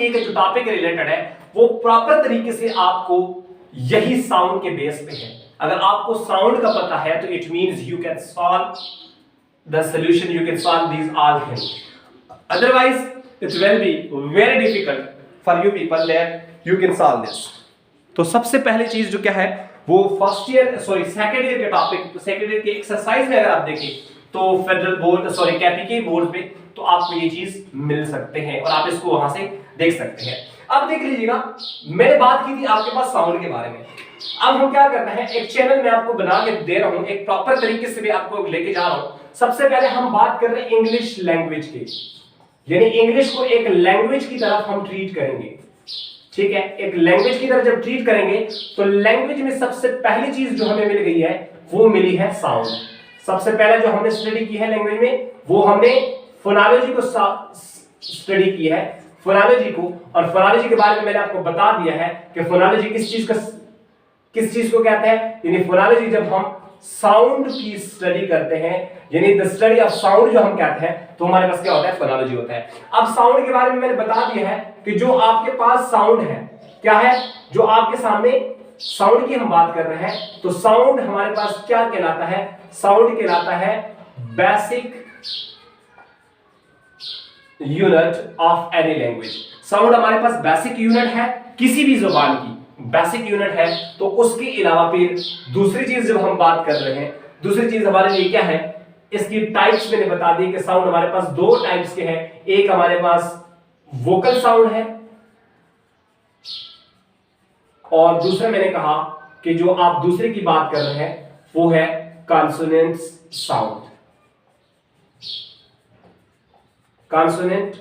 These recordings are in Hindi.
एक जो टॉपिक रिलेटेड है वो प्रॉपर तरीके से आपको यही साउंड के बेस पे है। अगर आपको साउंड का पता है तो it means you can solve the solution, you can solve these all things. Otherwise it will be very difficult for you people that you can solve this. तो सबसे पहली चीज जो क्या है वो सेकंड ईयर के टॉपिक, सेकंड ईयर के एक्सरसाइज में अगर आप देखें तो फेडरल बोर्ड केपीके बोर्ड पे तो आपको ये चीज मिल सकते हैं और आप इसको वहां से देख सकते हैं। अब देख लीजिएगा, मैंने बात की थी आपके पास साउंड के बारे में। अब हम क्या करना है, एक चैनल में आपको बना के दे रहा हूं, एक प्रॉपर तरीके से भी आपको लेके जा रहा हूं। सबसे पहले हम बात कर रहे हैं इंग्लिश लैंग्वेज की, यानी इंग्लिश को एक लैंग्वेज की तरफ हम ट्रीट करेंगे। ठीक है, एक लैंग्वेज की तरफ जब ट्रीट करेंगे तो लैंग्वेज में सबसे पहली चीज जो हमें मिल गई है वो मिली है साउंड। सबसे पहले जो हमने स्टडी की है लैंग्वेज में वो हमने फोनोलॉजी को स्टडी की है, फोनोलॉजी को। और फोनोलॉजी के बारे में मैंने आपको बता दिया है कि फोनोलॉजी किस चीज को कहते हैं। यानी फोनोलॉजी जब हम साउंड की स्टडी करते हैं, यानी द स्टडी ऑफ साउंड जो हम कहते हैं, तो हमारे पास क्या होता है, फोनोलॉजी होता है। अब साउंड के बारे में मैंने बता दिया है कि जो आपके पास साउंड है क्या है, जो आपके सामने साउंड की हम बात कर रहे हैं, तो साउंड हमारे पास क्या कहलाता है, साउंड कहलाता है basic unit of any language. Sound हमारे पास बेसिक यूनिट है किसी भी जुबान की, बेसिक यूनिट है। तो उसके अलावा फिर दूसरी चीज जब हम बात कर रहे हैं, दूसरी चीज हमारे लिए क्या है, इसकी टाइप्स मैंने बता दी कि साउंड हमारे पास दो टाइप्स के हैं। एक हमारे पास वोकल साउंड है और दूसरा मैंने कहा कि जो आप दूसरे की बात कर रहे हैं वो है कॉन्सोनेंट साउंड। Consonant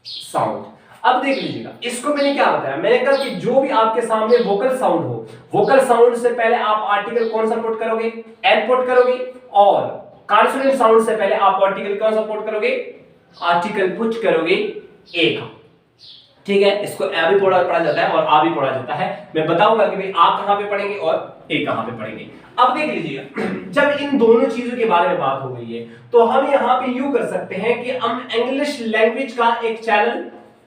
sound. अब देख लीजिएगा, इसको मैंने क्या बताया, मैंने कहा कि जो भी आपके सामने वोकल साउंड हो, वोकल साउंड से पहले आप आर्टिकल कौन सा पुट करोगे, एन पुट करोगे, और कॉन्सोनेंट साउंड से पहले आप आर्टिकल कौन सा पुट करोगे, आर्टिकल पुट करोगे ए का। ठीक है, इसको ए भी पढ़ा जाता है और आ भी पढ़ा जाता है। मैं बताऊंगा कि भाई आप कहां पे पढ़ेंगे और ए कहां पे पढ़ेंगे। अब देख लीजिएगा, जब इन दोनों चीजों के बारे में बात हो गई है तो हम यहां पे यूं कर सकते हैं कि हम इंग्लिश लैंग्वेज का एक चैनल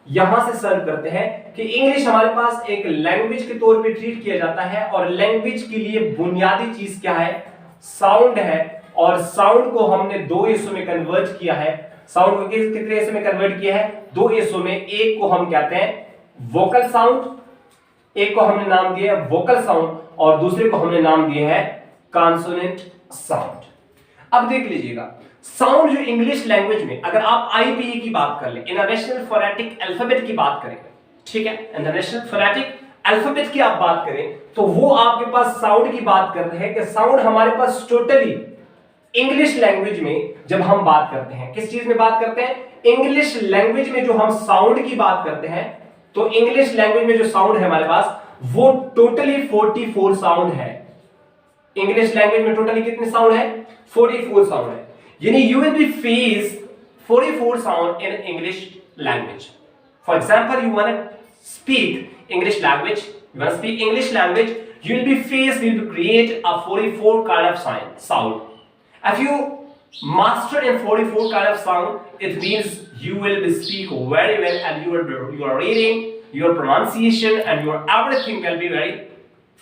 यहां से सर्व करते हैं कि इंग्लिश हमारे पास एक लैंग्वेज के तौर पे ट्रीट किया जाता है और लैंग्वेज के लिए बुनियादी चीज क्या है, साउंड है। और साउंड को हमने दो हिस्सों में कन्वर्ट किया है। साउंड को कितने हिस्सों में कन्वर्ट किया है, दो हिस्सों में। एक को हम कहते हैं वोकल साउंड, एक को हमने नाम दिया है वोकल साउंड और दूसरे को हमने नाम दिया है कॉन्सोनेंट साउंड। अब देख लीजिएगा, साउंड जो इंग्लिश लैंग्वेज में, अगर आप आईपीए की बात कर ले, इंटरनेशनल फोनेटिक अल्फाबेट की बात करें, ठीक है, इंटरनेशनल फोनेटिक अल्फाबेट की आप बात करें तो वो आपके पास साउंड की बात कर रहे हैं कि साउंड हमारे पास टोटली इंग्लिश लैंग्वेज में जब हम बात करते हैं, किस चीज में बात करते हैं, इंग्लिश लैंग्वेज में जो हम साउंड की बात करते हैं, तो इंग्लिश लैंग्वेज में जो साउंड है हमारे पास वो टोटली 44 साउंड है। इंग्लिश लैंग्वेज में टोटली कितने साउंड है, 44 साउंड है। यानी you will be face 44 sound in English language. For example, you want to speak English language, you want to speak English language, you will create a 44 kind of sound. If you master in 44 kind of sound, it means you will be speak very well and your reading, your pronunciation and your everything will be very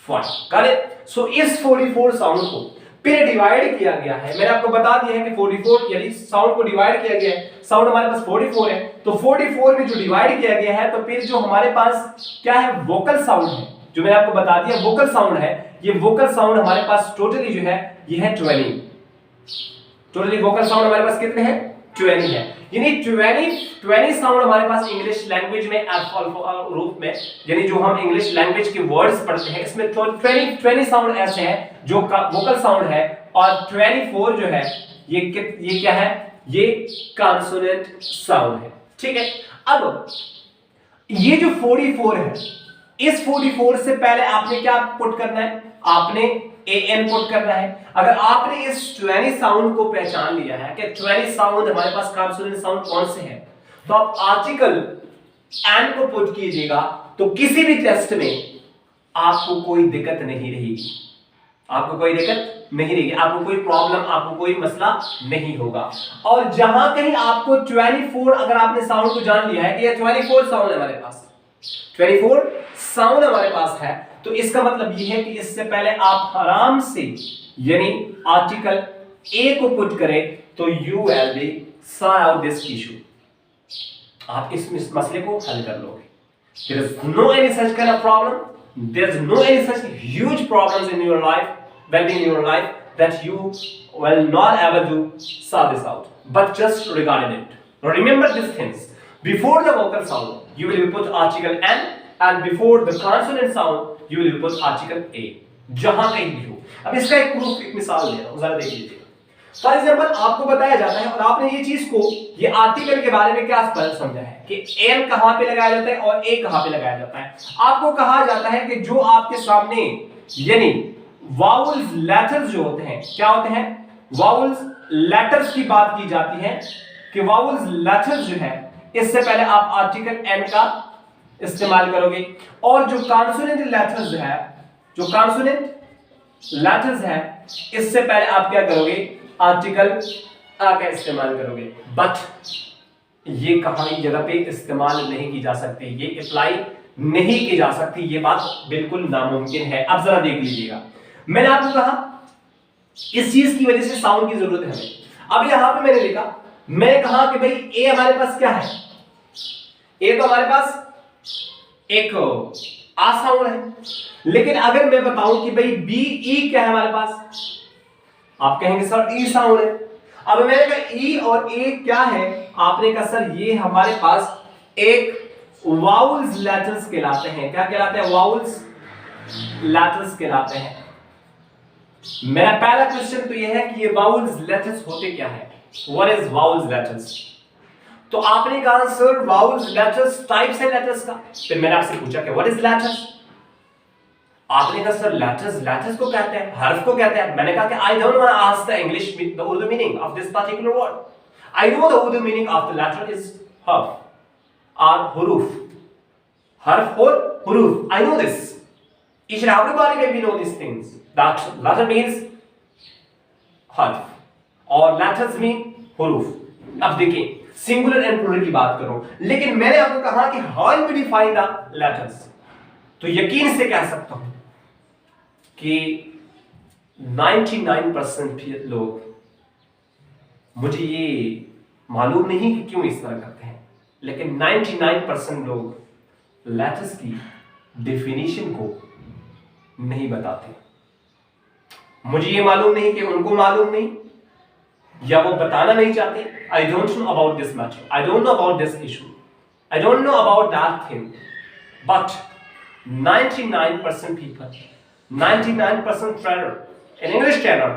fine. Got it? So इस 44 साउंड को फिर डिवाइड किया गया है। मैंने आपको बता दिया है कि 44 यानी साउंड को डिवाइड किया गया है। साउंड हमारे पास 44 है, तो 44 में जो डिवाइड किया गया है, तो फिर जो हमारे पास क्या है, वोकल साउंड है, जो मैंने आपको बता दिया वोकल साउंड है। ये वोकल साउंड हमारे पास टोटली जो है ये है 20। टोटली वोकल साउंड हमारे पास कितने हैं, 20 है। यानी 20 साउंड हमारे पास इंग्लिश लैंग्वेज में रूप में, यानी जो हम इंग्लिश लैंग्वेज के वर्ड्स पढ़ते हैं इसमें 20 साउंड ऐसे हैं जो वोकल साउंड है, और 24 जो है ये क्या है, ये कॉन्सोनेंट साउंड है। ठीक है, अब ये जो 44 है, इस 44 से पहले आपने क्या पुट करना है, आपने एन पुट करना है। अगर आपने इस 20 साउंड को पहचान लिया है कि 20 साउंड हमारे पास कॉन्सोनेंट साउंड कौन से हैं, तो आप आर्टिकल एन को पुट कीजिएगा तो किसी भी टेस्ट में आपको कोई दिक्कत नहीं रहेगी। आपको कोई दिक्कत नहीं रहेगी, आपको कोई प्रॉब्लम, आपको कोई मसला नहीं होगा। और जहां कहीं आपको 24 अगर आपने साउंड को जान लिया है कि ये 24 साउंड है हमारे पास, 24 साउंड हमारे पास है, तो इसका मतलब ये है कि इससे पहले आप आराम से यानी आर्टिकल ए को पुट करें तो you will B sort out this issue, आप इस मसले को हल कर लोगे। There is no any such kind of problem. There is no any such huge problems in your life, well-being in your life, that you will not able to solve this out. But just regarding it, remember these things. Before the vocal sound, you will put article N, and before the consonant sound, you will put article A. जहां कहीं भी हो। अब इसका एक प्रूफ, एक मिसाल दे रहा हूं, जरा देख लीजिए। फॉर एग्जाम्पल आपको बताया जाता है और आपने ये चीज को, ये आर्टिकल के बारे में क्या समझा है कि एम कहां पे लगाया जाता है और ए कहां पे लगाया जाता है। आपको कहा जाता है कि जो आपके सामने यानी वाउल्स लेटर्स जो होते हैं, क्या होते हैं, वाउल्स लेटर्स की बात की जाती है कि वाउल्स लेटर्स जो है इससे पहले आप आर्टिकल एन का इस्तेमाल करोगे, और जो कॉन्सोनेंट लेटर्स है, जो कॉन्सोनेंट लेटर्स है इससे पहले आप क्या करोगे, आर्टिकल आ का इस्तेमाल करोगे। बट ये कहीं जगह पे इस्तेमाल नहीं की जा सकती, ये अप्लाई नहीं की जा सकती, ये बात बिल्कुल नामुमकिन है। अब जरा देख लीजिएगा, मैंने आपको कहा इस चीज की वजह से साउंड की जरूरत है हमें। अब यहां पे मैंने लिखा, मैंने कहा कि भाई ए हमारे पास क्या है, ए तो हमारे पास एक आ साउंड है, लेकिन अगर मैं बताऊं कि भाई बी ई क्या है हमारे पास, आप कहेंगे सर ई साउंड है। अब मैंने कहा ई और ए क्या है, आपने कहा सर ये हमारे पास एक वाउल्स लेटर्स कहलाते हैं। क्या कहलाते हैं, वाउल्स लेटर्स कहलाते हैं। मेरा पहला क्वेश्चन तो यह है कि ये वाउल्स लेटर्स होते क्या है, व्हाट इज वाउल्स लेटर्स। तो आपने कहा सर वाउल्स लेटर्स टाइप्स है लेटर्स का। फिर मैंने आपसे पूछा कि व्हाट इज लेटर्स, आपने कहा सर लेटर्स, लेटर्स को कहते हैं, हर्फ को कहते हैं। मैंने कहा कि I don't want to ask the English the Urdu meaning of this particular word, I know the Urdu meaning of the letter is हर्फ और हुरूफ, हर्फ और हुरूफ, I know this, each and everybody may know these things, that letter means हर्फ और letters mean हुरूफ। अब देखिए सिंगुलर एंड प्लूरल की बात करो, लेकिन मैंने आपको कहा कि how we define the letters, तो यकीन से कह सकता हूं कि 99% लोग, मुझे ये मालूम नहीं कि क्यों इस तरह करते हैं, लेकिन 99% लोग लेटर्स की डेफिनेशन को नहीं बताते। मुझे ये मालूम नहीं कि उनको मालूम नहीं या वो बताना नहीं चाहते। I don't know about this matter, I don't know about this issue, I don't know about that thing, but 99% people, 99% trader, an English trader,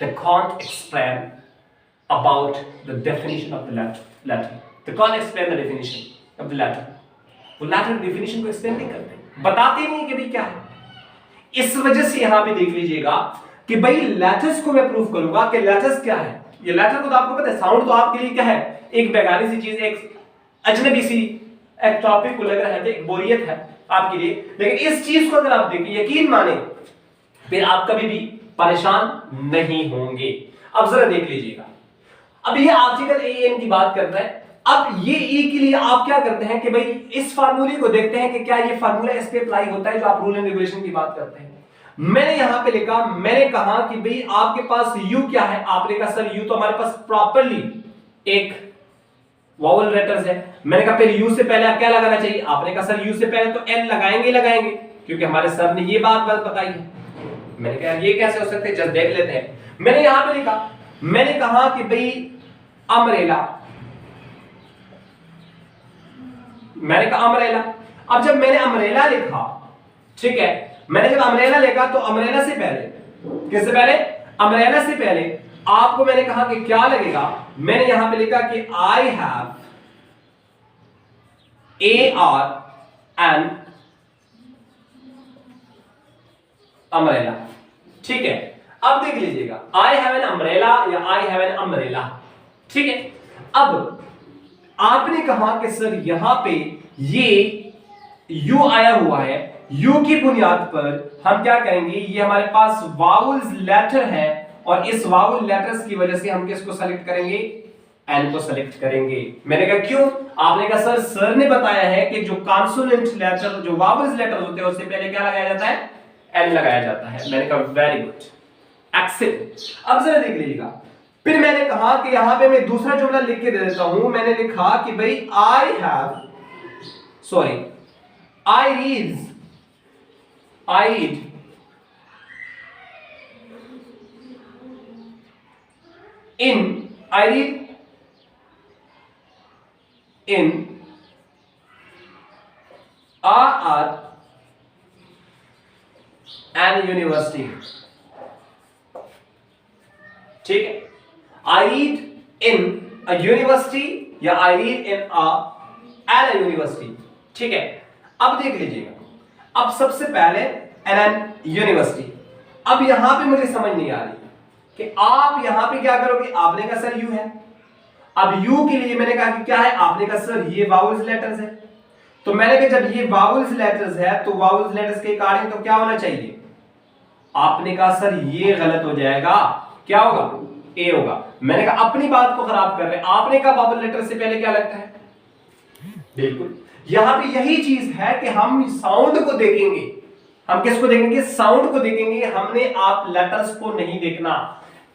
they can't explain about the definition of the letter. They can't explain the definition of the letter. वो letter definition को explain नहीं करते, बताते नहीं कि भाई क्या है। इस वजह से यहां पे देख लीजिएगा कि भाई लेटर्स को मैं प्रूफ करूंगा कि लेटर्स क्या है। ये लेटर को तो आपको पता है, साउंड तो आपके लिए क्या है, एक बेगानी सी चीज, एक अजनबी सी एक टॉपिक को लग रहा है, एक बोरियत है आपके लिए, लेकिन इस चीज को अगर आप देखें, यकीन माने, फिर आप कभी भी परेशान नहीं होंगे। अब जरा देख लीजिएगा, अब ये आर्टिकल ए एन की बात करता है। अब ये ई के लिए आप क्या करते हैं कि भाई इस फार्मूले को देखते हैं कि क्या ये फार्मूला इस पे अप्लाई होता है जो आप रूल एंड रेगुलेशन की बात करते हैं। मैंने यहां पे लिखा, मैंने कहा कि भाई आपके पास यू क्या है, आपने कहा सर यू तो हमारे पास प्रॉपरली एक वावल लेटर्स है। मैंने कहा फिर यू से पहले क्या लगाना चाहिए, आपने कहा सर यू से पहले तो एन लगाएंगे लगाएंगे, क्योंकि हमारे सर ने ये बात बताई है। मैंने कहा ये कैसे हो सकते है, जस्ट देख लेते हैं। मैंने यहां पे लिखा, मैंने कहा कि भाई अम्ब्रेला, मैंने कहा अम्ब्रेला। अब जब मैंने अम्ब्रेला लिखा, ठीक है, मैंने जब अम्ब्रेला लिखा तो अम्ब्रेला से पहले, किससे पहले, अम्ब्रेला से पहले आपको मैंने कहा कि क्या लगेगा, मैंने यहां पे लिखा कि I have A R an umbrella, ठीक है। अब देख लीजिएगा, आई हैव एन अम्ब्रेला या आई हैव एन अम्ब्रेला, ठीक है। अब आपने कहा कि सर यहां पे ये यू आया हुआ है, यू की बुनियाद पर हम क्या करेंगे, ये हमारे पास वाउल्स लेटर है और इस वाउल लेटर्स की वजह से हम किसको सेलेक्ट करेंगे, एन को सेलेक्ट करेंगे। मैंने कहा क्यों, आपने कहा सर ने बताया है कि जो कॉन्सोनेंट लेटर जो वाउल्स लेटर होते हैं उससे पहले क्या लगाया जाता है, एन लगाया जाता है। मैंने कहा वेरी गुड, एक्सीलेंट। अब जरा देख लीजिएगा, फिर मैंने कहा कि यहां पे मैं दूसरा जुमला लिख के दे देता हूं। मैंने लिखा कि भाई I read in an university। ठीक है, I read in a university या I read in an university। ठीक है, अब देख लीजिएगा, अब सबसे पहले an university। अब यहां पे मुझे समझ नहीं आ रही कि आप यहां पे क्या करोगे, आपने कहा सर यू है, अब यू के लिए मैंने कहा कि क्या है, आपने कहा सर ये वाउल्स लेटर्स है, तो मैंने कहा जब ये वाउल्स लेटर्स है तो वाउल्स लेटर्स के अकॉर्डिंग तो क्या होना चाहिए, आपने कहा सर ये गलत हो जाएगा, क्या होगा, ए होगा। मैंने कहा अपनी बात को खराब कर रहे हैं, आपने कहा वाउल लेटर से पहले क्या लगता है, बिल्कुल यहां पे यही चीज है कि हम साउंड को देखेंगे, हम किसको देखेंगे, साउंड को देखेंगे, हमने आप लेटर्स को नहीं देखना।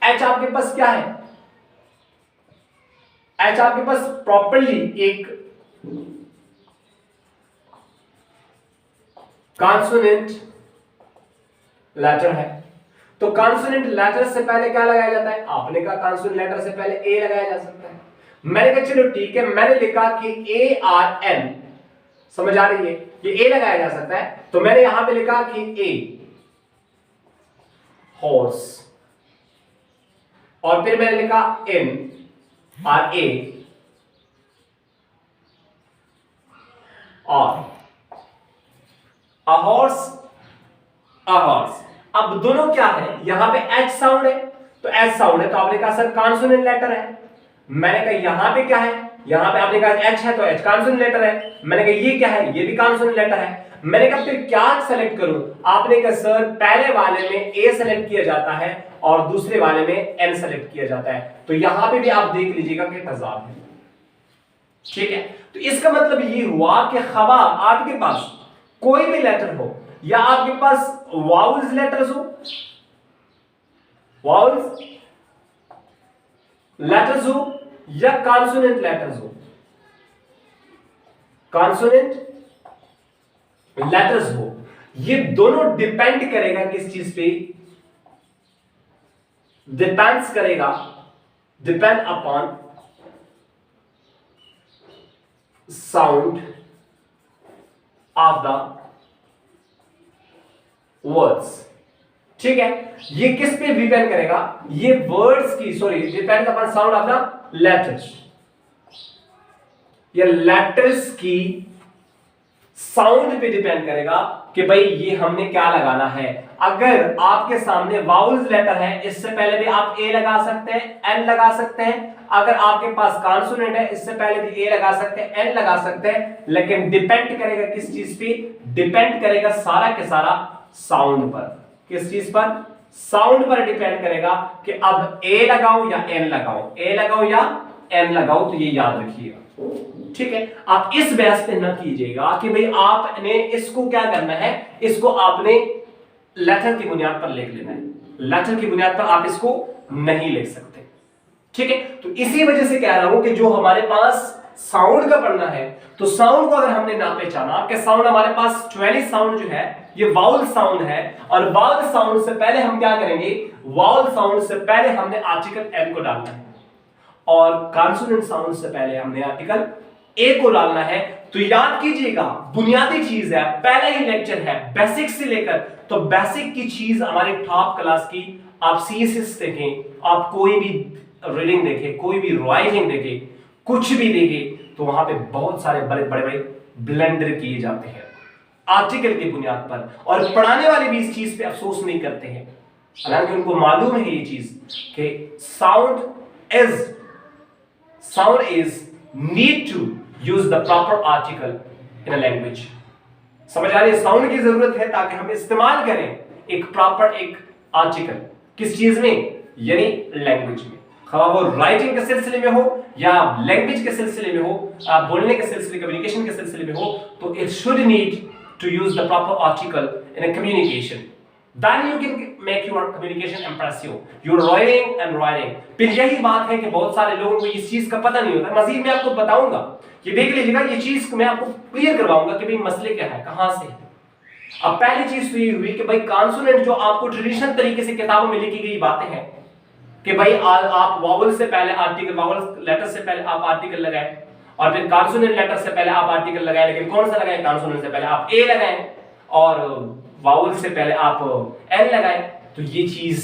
एच आपके पास क्या है, एच आपके पास प्रॉपरली एक कॉन्सोनेंट लेटर है, तो कॉन्सोनेंट लेटर से पहले क्या लगाया जाता है, आपने कहा कॉन्सोनेंट लेटर से पहले ए लगाया जा सकता है। मैंने कहा चलो ठीक है, मैंने लिखा कि ए आर एन, समझ आ रही है, ये ए लगाया जा सकता है, तो मैंने यहां पे लिखा कि ए हॉर्स, और फिर मैंने लिखा एन आर ए और अ हॉर्स, अ हॉर्स। अब दोनों क्या है, यहां पे एच साउंड है, तो एच साउंड है, तो आपने कहा सर कॉन्सोनेंट लेटर है। मैंने कहा यहां पे क्या है, यहां पे आपने कहा एच है तो एच कॉन्सोनेंट लेटर है। मैंने कहा ये क्या है, ये भी कॉन्सोनेंट लेटर है। मैंने कहा फिर क्या सेलेक्ट करूं, आपने कहा सर पहले वाले में ए सेलेक्ट किया जाता है और दूसरे वाले में एन सेलेक्ट किया जाता है, तो यहां पे भी आप देख लीजिएगा कि तजाद है। ठीक है, तो इसका मतलब ये हुआ कि खवा आपके पास कोई भी लेटर हो या आपके पास वाउल्स लेटर्स हो, वाउल्स लेटर्स हो या कॉन्सोनेंट लेटर्स हो, कॉन्सोनेंट लेटर्स हो, ये दोनों डिपेंड करेगा किस चीज पे, डिपेंड्स करेगा, depend upon sound of the words. ठीक है, ये किस पे डिपेंड करेगा, ये वर्ड्स की depend upon sound of the letters, या लेटर्स की साउंड पे डिपेंड करेगा कि भाई ये हमने क्या लगाना है। अगर आपके सामने वाउल्स लेटर है, इससे पहले भी आप ए लगा सकते हैं, एन लगा सकते हैं। अगर आपके पास कॉन्सोनेंट है, इससे पहले भी ए लगा सकते हैं, एन लगा सकते हैं, लेकिन डिपेंड करेगा किस चीज पे, डिपेंड करेगा सारा के सारा साउंड पर। किस चीज पर, साउंड पर डिपेंड करेगा कि अब ए लगाऊं या एन लगाऊं, ए लगाऊं या एन लगाऊं, तो ये याद रखिएगा। ठीक है, आप इस बहस पे न कीजिएगा कि भाई आपने इसको क्या करना है, इसको आपने लेटर की बुनियाद पर लिख लेना है, लेटर की बुनियाद पर आप इसको नहीं लिख सकते। ठीक है, तो इसी वजह से कह रहा हूं कि जो हमारे पास साउंड का पढ़ना है, तो साउंड को अगर हमने ना पहचाना कि साउंड हमारे पास 44 साउंड जो है ये वाउल साउंड है, और वाउल साउंड से पहले हम क्या करेंगे, वाउल साउंड से पहले हमने आर्टिकल एन को डालना है, और कॉन्सोनेंट साउंड से पहले हमने आर्टिकल ए को डालना है। तो याद कीजिएगा, बुनियादी चीज है, पहला ही लेक्चर है बेसिक से लेकर, तो बेसिक की चीज हमारे टॉप क्लास की, आप सीएसएस देखें, आप कोई भी रीडिंग देखें, कोई भी राइटिंग देखें, कुछ भी देखें, तो वहां पे बहुत सारे बड़े बड़े ब्लेंडर किए जाते हैं आर्टिकल की बुनियाद पर, और पढ़ाने वाले भी इस चीज पे अफसोस नहीं करते हैं, हालांकि उनको मालूम है ये चीज कि sound is need to use the proper article in a language। समझ आ रही है? साउंड की जरूरत है ताकि हम इस्तेमाल करें एक प्रॉपर एक आर्टिकल किस चीज में, यानी लैंग्वेज में। खा वो राइटिंग के सिलसिले में हो या लैंग्वेज के सिलसिले में हो, आप बोलने के सिलसिले, कम्युनिकेशन के सिलसिले में हो, तो it should need to use the proper article in a communication, then you can make your communication impressive, you're writing and writing। फिर यही बात है कि बहुत सारे लोगों को इस चीज का पता नहीं होता। मजीद मैं आपको बताऊंगा, ये देख लीजिएगा, ये चीज मैं आपको क्लियर करवाऊंगा कि भाई मसले क्या है, कहां से है। अब पहली चीज तो ये हुई कि भाई कॉन्सोनेंट जो आपको ट्रेडिशनल तरीके से किताबों में लिखी गई बातें हैं कि भाई आप वावल से पहले आर्टिकल, वावल लेटर से पहले आप आर्टिकल लगाएं, और फिर कॉन्सोनेंट लेटर से पहले आप आर्टिकल लगाएं, लेकिन कौन सा लगाएं? कॉन्सोनेंट से पहले आप ए लगाएं और वावल से पहले आप एन लगाएं। तो ये चीज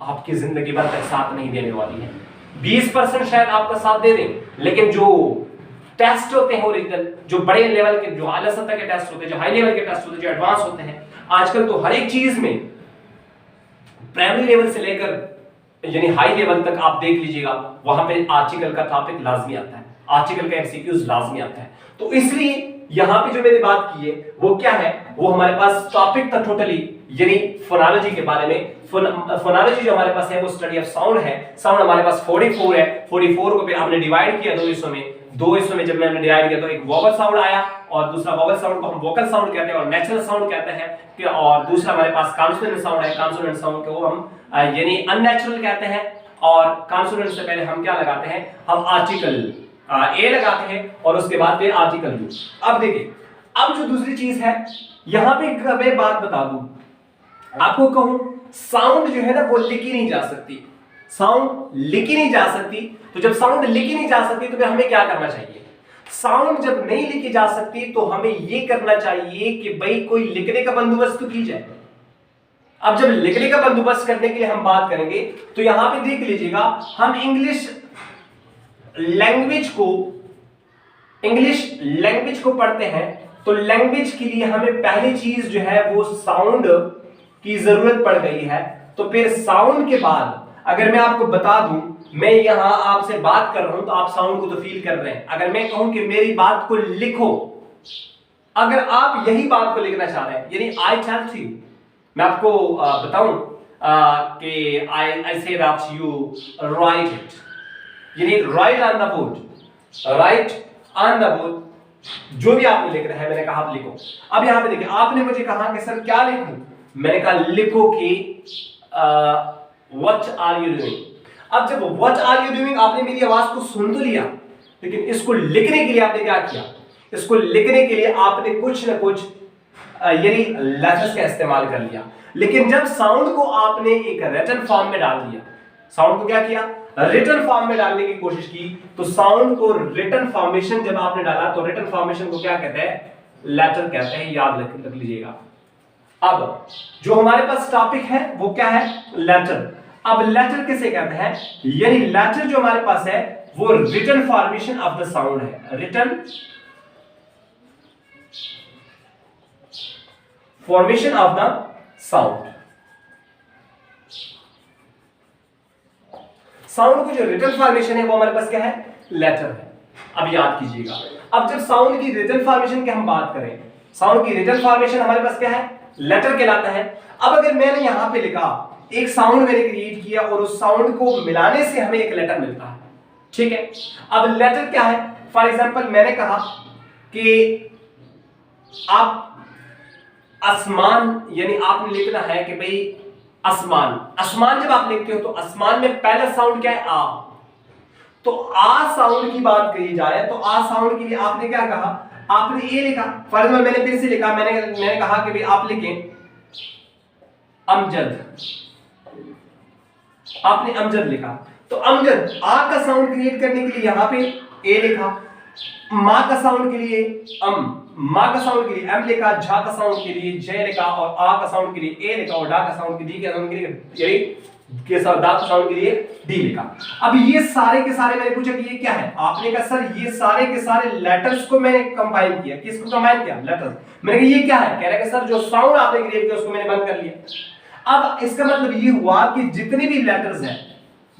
आपकी जिंदगी भर तक साथ नहीं देने वाली है। 20% शायद आपका साथ दे दें, लेकिन जो टेस्ट होते हैं ओरिजिनल, जो बड़े लेवल के, जो आला सतह के टेस्ट होते हैं, जो हाई लेवल के टेस्ट होते हैं, जो एडवांस होते हैं, आजकल तो हर एक चीज में प्राइमरी लेवल से लेकर यानी हाई लेवल तक आप देख लीजिएगा, वहां पे आर्टिकल का टॉपिक लाजमी आता है, आर्टिकल का एमसीक्यूज लाजमी आता है। तो इसलिए यहां पे जो मैंने बात की है वो क्या है, वो हमारे पास टॉपिक था टोटली, यानी फोनोलॉजी के बारे में। फोनोलॉजी जो हमारे पास है वो स्टडी ऑफ साउंड है। साउंड हमारे पास 44 है, 44 को फिर हमने डिवाइड किया दो हिस्सों में। दो हिस्सों में जब मैंने डिवाइड किया तो एक वोवल साउंड आया, और दूसरा वोवल साउंड को हम वोकल साउंड कहते हैं और नेचुरल साउंड कहते हैं, और दूसरा हमारे पास कॉन्सोनेंट साउंड है, कॉन्सोनेंट साउंड को हम यानी अननेचुरल कहते हैं। और कॉन्सोनेंट से पहले हम क्या लगाते हैं, हम आर्टिकल ए लगाते हैं और उसके बाद फिर आर्टिकल यू। अब देखिए, अब जो दूसरी चीज है यहां पे मैं बात बता दूं आपको, कहूं साउंड जो है ना वो लिखी नहीं जा सकती, साउंड लिखी नहीं जा सकती। तो जब साउंड लिखी नहीं जा सकती तो फिर हमें क्या करना चाहिए? साउंड जब नहीं लिखी जा सकती तो हमें यह करना चाहिए कि भाई कोई लिखने का बंदोबस्त तो की जाए। अब जब लिखने का बंदोबस्त करने के लिए हम बात करेंगे तो यहां पे देख लीजिएगा, हम इंग्लिश लैंग्वेज को पढ़ते हैं, तो लैंग्वेज के लिए हमें पहली चीज जो है वो साउंड की जरूरत पड़ गई है। तो फिर साउंड के बाद अगर मैं आपको बता दूं, मैं यहां आपसे बात कर रहा हूं तो आप साउंड को तो फील कर रहे हैं। अगर मैं कहूं कि मेरी बात को लिखो, अगर आप यही बात को लिखना चाह रहे हैं, यानी आई टेल टू यू, मैं आपको बताऊं कि I say that you write it, यानी write on the board, write on the board, जो भी आपने लिख रहा है मैंने कहा आप लिखो। अब यहां पे देखिए, आपने मुझे कहा कि सर क्या लिखूं, मैंने कहा लिखो कि व्हाट आर यू डूइंग। अब जब व्हाट आर यू डूइंग आपने मेरी आवाज को सुन तो लिया, लेकिन इसको लिखने के लिए आपने क्या किया? इसको लिखने के लिए आपने कुछ ना कुछ यानी लेटर्स का इस्तेमाल कर लिया। लेकिन जब साउंड को आपने एक रिटन फॉर्म में डाल दिया, साउंड को क्या किया? रिटन फॉर्म में डालने की कोशिश की। तो साउंड को रिटन फॉर्मेशन जब आपने डाला तो रिटन फॉर्मेशन को क्या कहते हैं? लेटर कहते हैं, याद रख लीजिएगा। अब जो हमारे पास टॉपिक है वो क्या है? लेटर। अब लेटर किसे कहते हैं? यानी लेटर जो हमारे पास है वो written formation of the sound है, written formation of the sound. Sound को जो रिटन फॉर्मेशन है वो हमारे पास क्या है? लेटर है। अब याद कीजिएगा, अब जब साउंड की रिटन फॉर्मेशन की हम बात करें, साउंड की रिटन फॉर्मेशन हमारे पास क्या है? लेटर कहलाता है। अब अगर मैंने यहां पे लिखा, एक साउंड मैंने क्रिएट किया और उस साउंड को मिलाने से हमें एक लेटर मिलता है, ठीक है। अब लेटर क्या है? फॉर एग्जांपल मैंने कहा कि आप आसमान, यानी आपने लिखना है कि भाई आसमान, आसमान जब आप लिखते हो तो आसमान में पहला साउंड क्या है? आ। तो आ साउंड की बात कही जाए तो आ साउंड के लिए आपने क्या कहा? आपने ए लिखा। फॉर एग्जांपल मैंने फिर से लिखा, मैंने कहा कि भाई आप लिखें अमजद, आपने अमजद लिखा। तो अमजद, आ का साउंड क्रिएट करने के लिए यहां पे ए लिखा, मां का साउंड के लिए मां का साउंड के लिए एम लिखा, झा का साउंड के लिए जे लिखा, और आ का साउंड के लिए ए लिखा, और डा का साउंड के डी के साउंड के लिए के साथ दा साउंड के लिए डी लिखा। अब ये सारे के सारे मैंने पूछा कि ये क्या है? आपने कहा सर ये सारे के सारे लेटर्स को मैंने कंबाइन किया। किसको कंबाइन किया? लेटर्स। मैंने कहा ये क्या है? कह रहा है कि सर जो साउंड आपने क्रिएट किया उसको मैंने बंद कर लिया। अब इसका मतलब ये हुआ कि जितने भी लेटर्स हैं,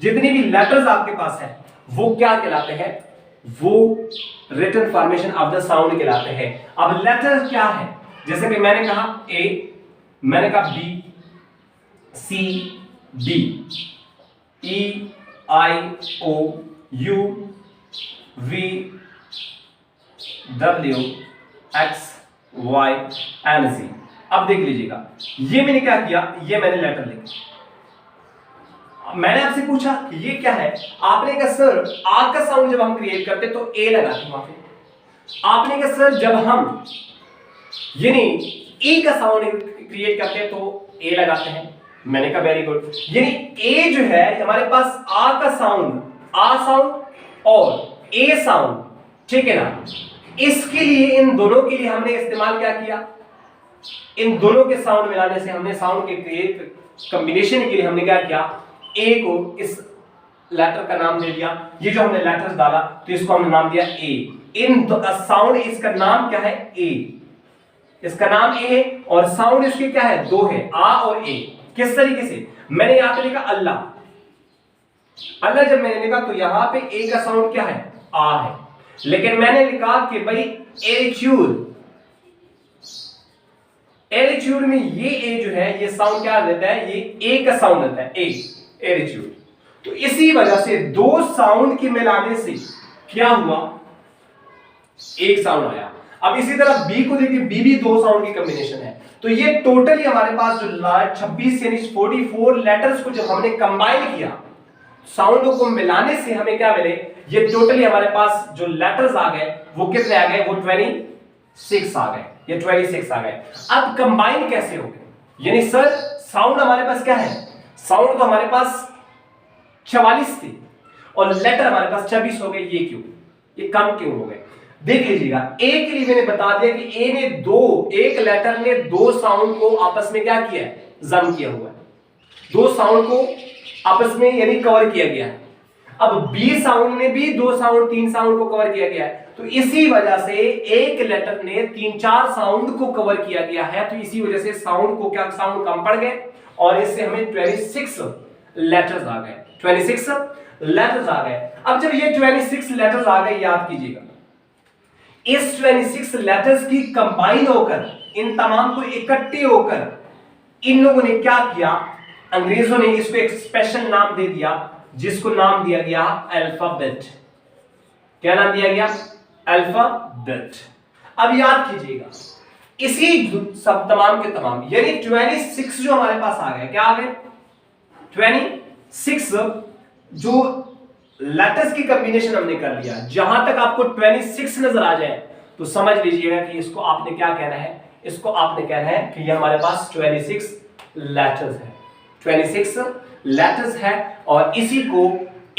जितने भी लेटर्स आपके पास है वो क्या कहलाते हैं? वो written formation of the sound कहलाते हैं। अब लेटर क्या है? जैसे कि मैंने कहा ए, मैंने कहा B, C, D, E, I, O, U, V, W, X, Y and G. अब देख लीजिएगा, ये मैंने क्या किया, ये मैंने लेटर लिखा। मैंने आपसे पूछा कि ये क्या है, आपने कहा सर आ का साउंड जब हम क्रिएट करते तो ए लगाते वहां पे। आपने कहा सर जब हम यानी ए का साउंड क्रिएट करते हैं तो ए लगाते हैं। मैंने कहा वेरी गुड, यानी ए जो है हमारे पास आ का साउंड, आ साउंड और ए साउंड, ठीक है ना, इसके लिए इन दोनों के लिए हमने इस्तेमाल क्या किया, इन दोनों के साउंड मिलाने से हमने साउंड के क्रिएट कॉम्बिनेशन के लिए हमने क्या किया, ए को इस लेटर का नाम दे दिया। ये जो हमने लेटर्स डाला तो इसको हमने नाम दिया ए। इन साउंड, इसका नाम क्या है, ए, इसका नाम ए है और साउंड इसके क्या है, दो है, आ और ए। किस तरीके से, मैंने यहां पे लिखा अल्लाह, अल्लाह जब मैंने लिखा तो यहां पे ए का साउंड क्या है, आ है, लेकिन मैंने लिखा कि भाई एरिट्यूड, एरिट्यूड में ये ए जो है ये साउंड क्या देता है, ये ए का साउंड देता है, ए, एरिट्यूड। तो इसी वजह से दो साउंड के मिलाने से क्या हुआ, एक साउंड आया। अब इसी तरह बी को देखिए, बी भी दो साउंड की कॉम्बिनेशन है। तो ये टोटली हमारे पास जो 26 यानी 44 लेटर्स को जब हमने कंबाइन किया, साउंड को मिलाने से हमें क्या मिले, ये टोटली हमारे पास जो लेटर्स आ गए वो कितने आ गए, वो 26 आ गए, ये 26 आ गए। अब कंबाइन कैसे हो गए, यानी सर साउंड हमारे पास क्या है, साउंड तो हमारे पास 44 थे और लेटर हमारे पास 26 हो गए, ये क्यों, ये कम क्यों हो गए। देख लीजिएगा, ए के लिए मैंने बता दिया कि ए ने एक लेटर ने दो साउंड को आपस में क्या किया है, जम किया हुआ है, दो साउंड को आपस में यानी कवर किया गया है। अब बी साउंड ने भी दो साउंड, तीन साउंड को कवर किया गया है, तो इसी वजह से एक लेटर ने 3-4 साउंड को कवर किया गया है, तो इसी वजह से साउंड को क्या, साउंड कम पड़ गए और इससे हमें 26 लेटर्स आ गए, 26 लेटर्स आ गए। अब जब ये 26 लेटर्स आ गए, याद कीजिएगा इस 26 लेटर्स की कंबाइन होकर, इन तमाम को इकट्ठे होकर इन लोगों ने क्या किया, अंग्रेजों ने इसको एक स्पेशल नाम दे दिया जिसको नाम दिया गया अल्फाबेट। क्या नाम दिया गया, अल्फाबेट। अब याद कीजिएगा, इसी सब तमाम के तमाम यानी 26 जो हमारे पास आ गए, क्या आ गए 26 जो लेटर्स की कॉम्बिनेशन हमने कर लिया। जहां तक आपको 26 नजर आ जाए तो समझ लीजिएगा कि इसको आपने क्या कहना है, इसको आपने कहना है कि ये हमारे पास 26 लेटर्स है, 26 लेटर्स है और इसी को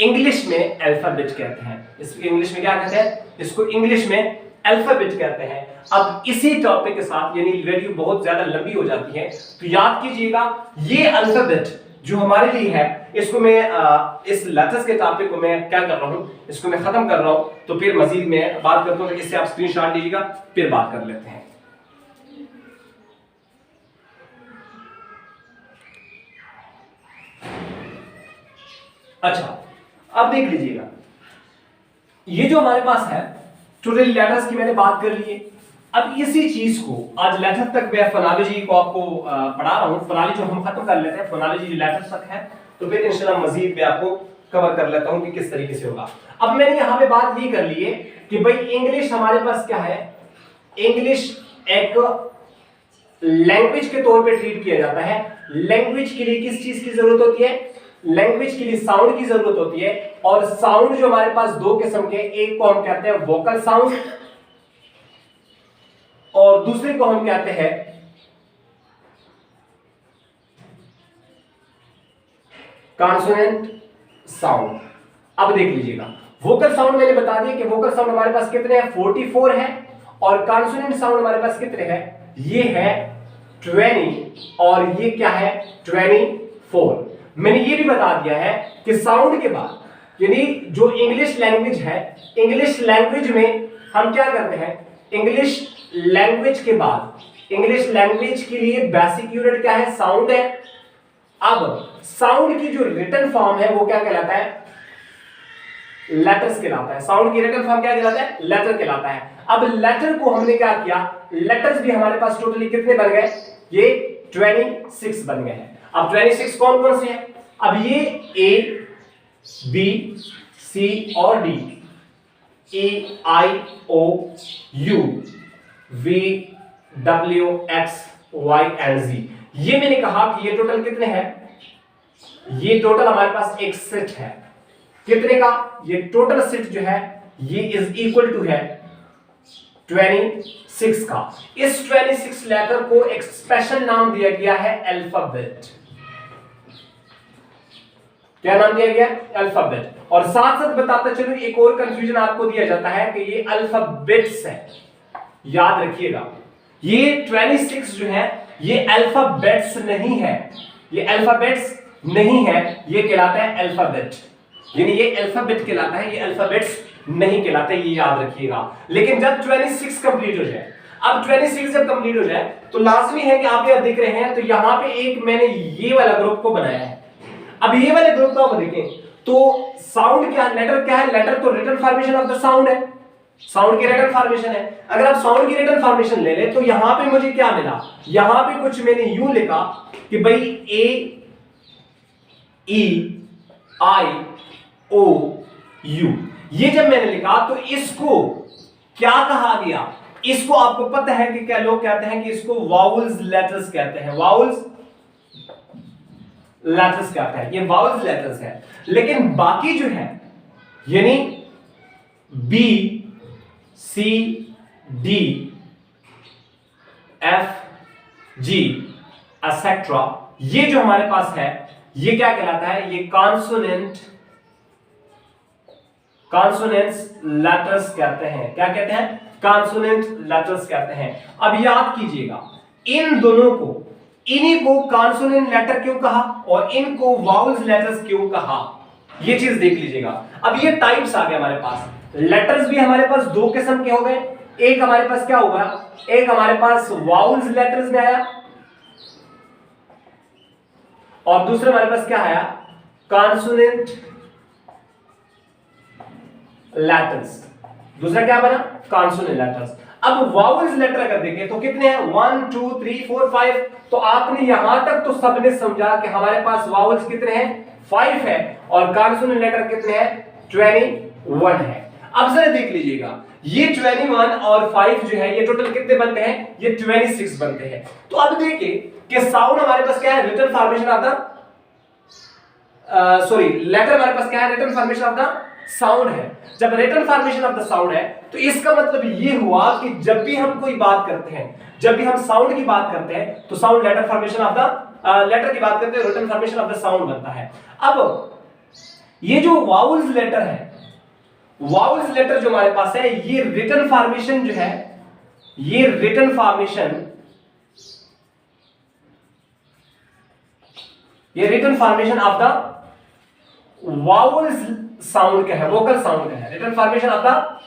इंग्लिश में अल्फाबेट कहते हैं। इसको इंग्लिश में क्या कहते हैं, इसको इंग्लिश में अल्फाबेट कहते हैं। अब इसी टॉपिक के साथ यानी वीडियो बहुत ज्यादा लंबी हो जाती है, तो याद कीजिएगा ये अल्फाबेट जो हमारे लिए है, इसको मैं इस लेटर्स के टॉपिक को मैं क्या कर रहा हूं, इसको मैं खत्म कर रहा हूं, तो फिर मजीद में बात करता हूं। इससे आप स्क्रीनशॉट लीजिएगा, फिर बात कर लेते हैं। अच्छा, अब देख लीजिएगा, ये जो हमारे पास है टोटल लेटर्स की मैंने बात कर ली है। अब इसी चीज को आज लेटर तक मैं फोनोलॉजी को आपको पढ़ा रहा हूं, फोनोलॉजी जो हम खत्म कर लेते हैं, फोनोलॉजी जो लेटर्स तक है, तो फिर इंशाल्लाह मजीद मैं आपको कवर कर लेता हूं कि किस तरीके से होगा। अब मैंने यहां पे बात ये कर ली है कि भाई इंग्लिश हमारे पास क्या है, इंग्लिश एक लैंग्वेज के तौर पे ट्रीट किया जाता है। लैंग्वेज के लिए किस चीज की जरूरत होती है, लैंग्वेज के लिए साउंड की जरूरत होती है। और साउंड जो हमारे पास दो किस्म के, एक को हम कहते हैं वोकल साउंड और दूसरे को हम कहते हैं कॉन्सोनेंट साउंड। अब देख लीजिएगा, वोकल साउंड मैंने बता दिया कि वोकल साउंड हमारे पास कितने हैं, 44 है, और कॉन्सोनेंट साउंड हमारे पास कितने हैं, ये है 20 और ये क्या है 24। मैंने ये भी बता दिया है कि साउंड के बाद यानी जो इंग्लिश लैंग्वेज है, इंग्लिश लैंग्वेज में हम क्या करते हैं, इंग्लिश लैंग्वेज के बाद, इंग्लिश लैंग्वेज के लिए बेसिक यूनिट क्या है, साउंड है। अब साउंड की जो रिटन फॉर्म है वो क्या कहलाता है, लेटर्स कहलाता है। साउंड की रिटन फॉर्म क्या कहलाता है? लेटर कहलाता है। अब लेटर को हमने क्या किया, लेटर्स भी हमारे पास टोटली कितने बन गए? ये 26 बन गए हैं। अब 26 कौन कौन से हैं? अब ये ए बी सी और D, A I O U V W X Y and G, ये मैंने कहा कि ये टोटल कितने हैं? ये टोटल हमारे पास एक सेट है। कितने का? ये टोटल सेट जो है ये इज इक्वल टू है 26 का। इस 26 लेटर को एक स्पेशल नाम दिया गया है अल्फाबेट। क्या नाम दिया गया? अल्फाबेट। और साथ साथ बताता चलो, एक और कंफ्यूजन आपको दिया जाता है कि ये अल्फाबेट्स है। याद रखिएगा, ये 26 जो है ये अल्फाबेट्स नहीं है, ये अल्फाबेट्स नहीं है, ये कहलाता है अल्फाबेट। यानी ये अल्फाबेट कहलाता है, ये अल्फाबेट्स नहीं कहलाते, ये याद रखिएगा। लेकिन जब 26 कंप्लीट हो जाए, अब 26 जब कंप्लीट हो जाए तो लाजमी है कि आप यहां देख रहे हैं तो यहां पे एक मैंने ये वाला ग्रुप को बनाया है। अब ये वाले ग्रुप को आप देखें तो साउंड क्या, लेटर क्या है? लेटर तो written formation of the sound है, साउंड की रिटन फॉर्मेशन है। अगर आप साउंड की रिटन फॉर्मेशन ले ले तो यहां पे मुझे क्या मिला? यहां पे कुछ मैंने यूं लिखा कि भाई ए ई आई ओ यू, ये जब मैंने लिखा तो इसको क्या कहा गया? इसको आपको पता है कि क्या लोग कहते हैं कि इसको वाउल्स लेटर्स कहते हैं, वाउल्स लेटर्स कहते हैं, ये वाउल्स लेटर्स है। लेकिन बाकी जो है यानी B C D F G etcetera, ये जो हमारे पास है ये क्या कहलाता है? ये कॉन्सोनेंट, कॉन्सोनेंट्स लेटर्स कहते हैं। क्या कहते हैं? कॉन्सोनेंट लेटर्स कहते हैं। अब याद कीजिएगा, इन दोनों को, इन्हीं को कॉन्सोनेंट लेटर क्यों कहा और इनको वाउल्स लेटर्स क्यों कहा, ये चीज देख लीजिएगा। अब ये टाइप्स आ गए हमारे पास। लेटर्स भी हमारे पास दो किस्म के हो गए। एक हमारे पास क्या होगा? एक हमारे पास वाउल्स लेटर्स में आया और दूसरे हमारे पास क्या आया? Consonant letters. दूसरा क्या बना? Consonant letters. अब वाउल्स लेटर अगर देखें तो कितने हैं? 1 2 3 4 5। तो आपने यहां तक तो सबने समझा कि हमारे पास वाउल्स कितने हैं? 5 है और कॉन्सोनेंट लेटर कितने हैं? 21 है। अब जरा देख लीजिएगा, ये 21 और 5 जो है ये टोटल कितने बनते हैं? ये 26 बनते हैं। तो अब देखिए कि साउंड हमारे पास क्या है? Written formation of the sorry letter हमारे पास क्या है? Written formation of the sound है। जब written formation of the sound है तो इसका मतलब ये हुआ कि जब भी हम कोई बात करते हैं, जब भी हम साउंड की बात करते हैं तो sound letter formation of the letter की बात करते हैं, written formation of the sound बनता है। अब ये जो वाउल्स लेटर है, वाउल्स लेटर जो हमारे पास है, ये रिटन फॉर्मेशन जो है, ये रिटन फॉर्मेशन, ये written formation of the vowels sound का है, वोकल साउंड का है। Written formation of the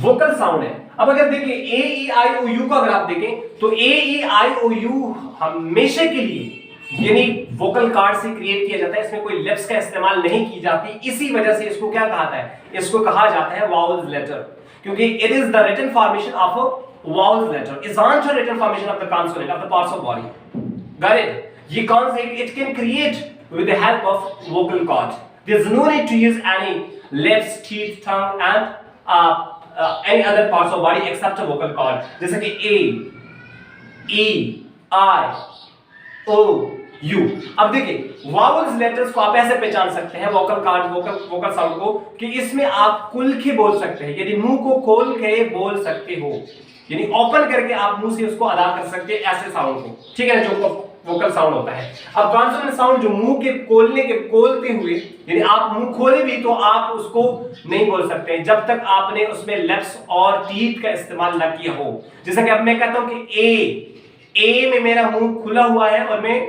vocal sound है। अब अगर देखिए ए ई आई ओ यू को अगर आप देखें तो ए ई आई ओ यू हमेशा के लिए यानी वोकल कार्ड से क्रिएट किया जाता है, इसमें कोई लिप्स का इस्तेमाल नहीं की जाती। इसी वजह से इसको क्या कहा जाता है? इसको कहा जाता है वाउल्स लेटर, क्योंकि it is the written formation of a vowels letter is on to written formation of the consonant of the parts of body. Got it? ये concept it can create with the help of vocal cord. There's no need to use any lips, teeth, tongue and any other parts of body except a vocal cord. जैसे कि A, E, I, O, U। अब देखिए वाउल्स लेटर्स को आप ऐसे पहचान सकते हैं वोकल कार्ड, वोकल साउंड को, कि इसमें आप खुल के बोल सकते हैं, यदि मुंह को खोल के बोल सकते हो, यानी ओपन करके आप मुंह से उसको अदा कर सकते हैं ऐसे साउंड को, ठीक है, जो वोकल साउंड होता है। अब कॉन्सोनेंट साउंड जो मुंह के खोलते हुए, यानी आप मुंह खोले भी तो आप उसको नहीं बोल सकते जब तक आपने उसमें लिप्स और टीथ का इस्तेमाल ना किया हो। जैसा कि अब मैं कहता हूं कि ए में मेरा मुंह खुला हुआ है और मैं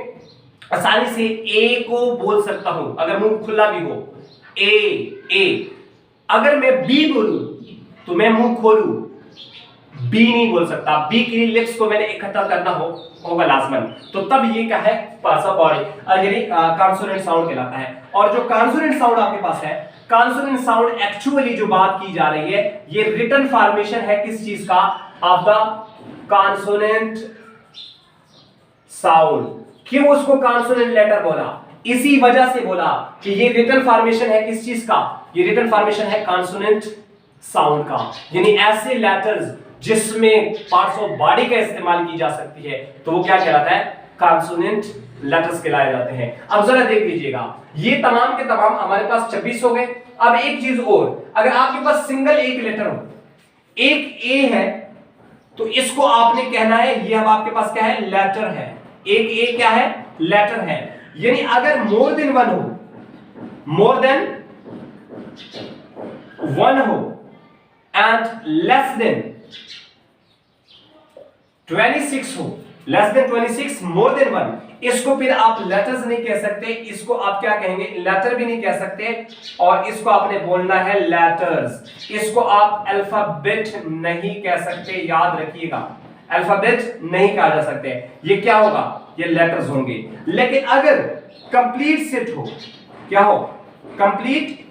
आसानी से ए को बोल सकता हूं अगर मुंह खुला भी हो, ए। अगर मैं बी बोलूं तो मैं मुंह खोलूं बी नहीं बोल सकता, बी के लिए लिप्स को मैंने इकट्ठा करना होगा लाजमन, तो तब ये क्या है पार्ट्स ऑफ बॉडी, यानी कॉन्सोनेंट साउंड कहलाता है। और जो कॉन्सोनेंट साउंड आपके पास है, कॉन्सोनेंट साउंड एक्चुअली जो बात की जा रही है ये रिटन फॉर्मेशन है किस चीज का, ऑफ द कॉन्सोनेंट साउंड। क्यों उसको कॉन्सोनेंट लेटर बोला, इसी वजह से बोला कि ये रिटन फॉर्मेशन है किस चीज का, ये रिटन फॉर्मेशन है कॉन्सोनेंट साउंड का, यानी ऐसे लेटर्स जिसमें पार्ट्स ऑफ बॉडी का इस्तेमाल की जा सकती है तो वो क्या कहलाता है, कॉन्सोनेंट लेटर्स कहलाए जाते हैं। अब जरा देख लीजिएगा, ये तमाम के तमाम हमारे पास 26 हो गए। अब एक चीज और, अगर आपके पास सिंगल एक लेटर हो, एक ए है, तो इसको आपने कहना है ये अब आपके पास क्या है, लेटर है, एक ए क्या है, लेटर है। यानी अगर मोर देन वन हो, मोर देन वन हो एंड लेस देन 26 हो, less than 26 more than one, इसको फिर आप लेटर्स नहीं कह सकते, इसको आप क्या कहेंगे, लेटर भी नहीं कह सकते, और इसको आपने बोलना है लेटर्स। इसको आप अल्फाबेट नहीं कह सकते, याद रखिएगा, अल्फाबेट नहीं कहा जा सकते, ये क्या होगा, ये लेटर्स होंगे। लेकिन अगर कंप्लीट सेट हो, क्या हो, कंप्लीट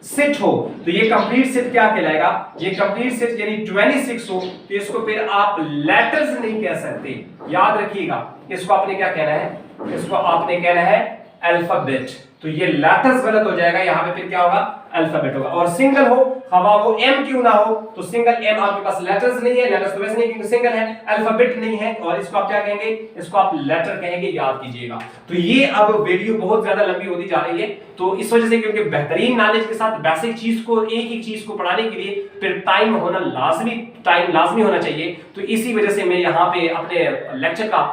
सेट हो, तो ये कंप्लीट सेट क्या कहलाएगा, ये कंप्लीट सेट यानी 26 हो, तो इसको फिर आप लेटर्स नहीं कह सकते, याद रखिएगा, इसको आपने क्या कहना है, इसको आपने कहना है अल्फाबेट। तो ये लेटर्स गलत हो जाएगा, यहां पे फिर क्या होगा, अल्फाबेट होगा। और सिंगल हो, हवा वो एम क्यों ना हो, तो सिंगल एम आपके पास लेटर्स नहीं है, लेटर्स तो वैसे नहीं क्योंकि सिंगल है, अल्फाबेट नहीं है, और इसको आप क्या कहेंगे, इसको आप लेटर कहेंगे, याद कीजिएगा। तो ये अब वीडियो बहुत ज्यादा लंबी होती जा रही है, तो इस वजह से क्योंकि बेहतरीन नॉलेज के साथ बेसिक चीज को, एक एक चीज को पढ़ाने के लिए फिर टाइम लाजमी होना चाहिए, तो इसी वजह से मैं यहाँ पे अपने लेक्चर का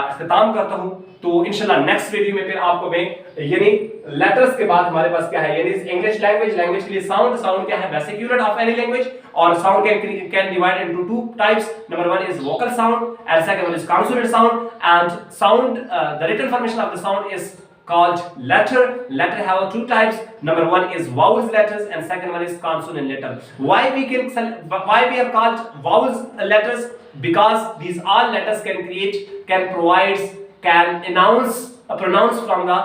इख्तिताम करता हूं। तो इंशाल्लाह नेक्स्ट वीडियो में फिर आपको मैं यानी लेटर्स के बाद हमारे पास क्या है, यानी इंग्लिश लैंग्वेज के लिए साउंड क्या है, basic unit of any language, और sound can divide into two types. Number 1 is vocal sound and second one is consonant sound, and sound the written formation of the sound is called letter have two types. Number 1 is vowels letters and second one is consonant letter. Why we are called vowels letters, because these all letters can pronounce from the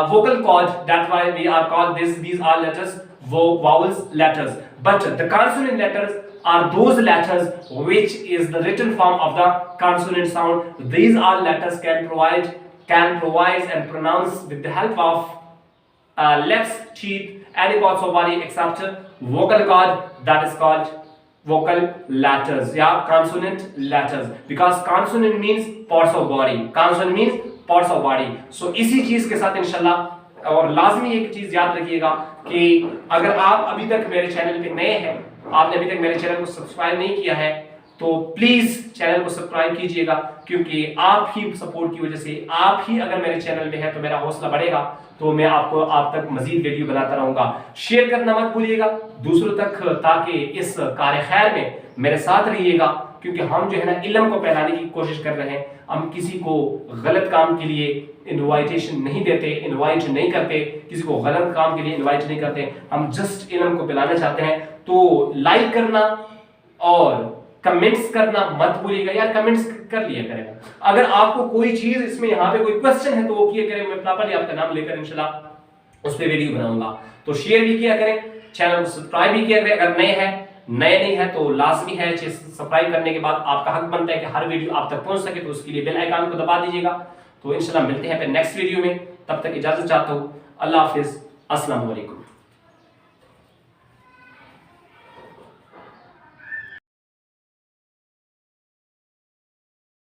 vocal cord, that's why we are called these are letters vowels letters. But the consonant letters are those letters which is the written form of the consonant sound. These are letters can provide and pronounce with the help of lips, teeth, any parts of body except vocal cord, that is called vocal letters, yeah, consonant letters, because consonant means parts of body, consonant means parts of body. So इसी चीज के साथ इंशाल्लाह, और लाजमी एक चीज याद रखिएगा कि अगर आप अभी तक मेरे चैनल पे नए हैं, आपने अभी तक मेरे चैनल को सब्सक्राइब नहीं किया है, तो प्लीज चैनल को सब्सक्राइब कीजिएगा, क्योंकि आप ही सपोर्ट की वजह से, आप ही अगर मेरे चैनल में है तो मेरा हौसला बढ़ेगा, तो मैं आप तक मजीद वीडियो बनाता रहूंगा। शेयर करना मत भूलिएगा दूसरों तक, ताकि इस कार्य खैर में मेरे साथ रहिएगा, क्योंकि हम जो है ना इल्म को फैलाने की कोशिश कर रहे हैं। हम किसी को गलत काम के लिए इनवाइटेशन नहीं देते, इनवाइट नहीं करते, किसी को गलत काम के लिए इनवाइट नहीं करते, हम जस्ट इल्म को फैलाना चाहते हैं। तो लाइक करना और कमेंट्स करना मत भूलिएगा यार, कमेंट्स कर लिया करेगा। अगर आपको कोई चीज इसमें यहाँ पे कोई क्वेश्चन है तो वो किया करें, मैं प्रॉपर्ली आपका नाम लेकर इंशाल्लाह उस पे वीडियो बनाऊंगा। तो शेयर भी किया करें, चैनल को सब्सक्राइब भी किया करें, अगर नए नहीं है तो लाजमी है सब्सक्राइब करने के बाद आपका हक बनता है कि हर वीडियो आप तक पहुंच सके, तो उसके लिए बेल आइकन को दबा दीजिएगा। तो इंशाल्लाह मिलते हैं फिर नेक्स्ट वीडियो में, तब तक इजाजत चाहता हूँ, अल्लाह हाफिज, अस्सलाम वालेकुम।